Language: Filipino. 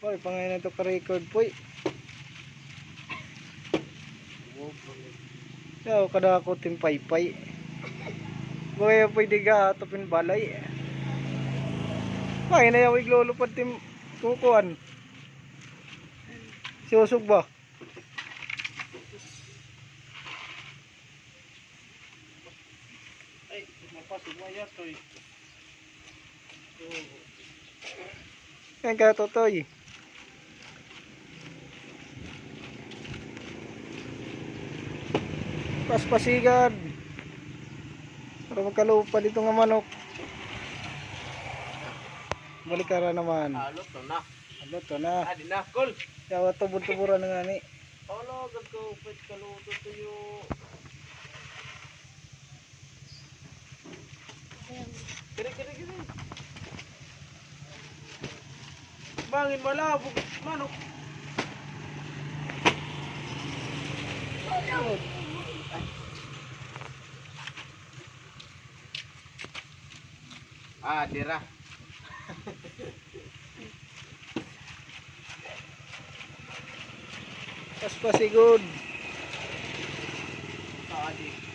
Boy, pangalan na ito ka-record po. Yaw, kada ako timpay-pay. Boy, pwede ka atopin balay. Ay, na yaw iglulupad tim kukuan. Siusog ba? Ay, mapasok mo yan, toy. Yan ka totoy. Paspasigad. Para magkalupad dito nga manok. Balik ka ra naman. Halot to na. Ano to na? Adi na, kol. Yawa tubod-tuburan na nga ni. Olo, gag ko, pwede kaluto tuyo. Kiri. Bangin malabog, manok. Ah, dira. Paspasigod. Adi.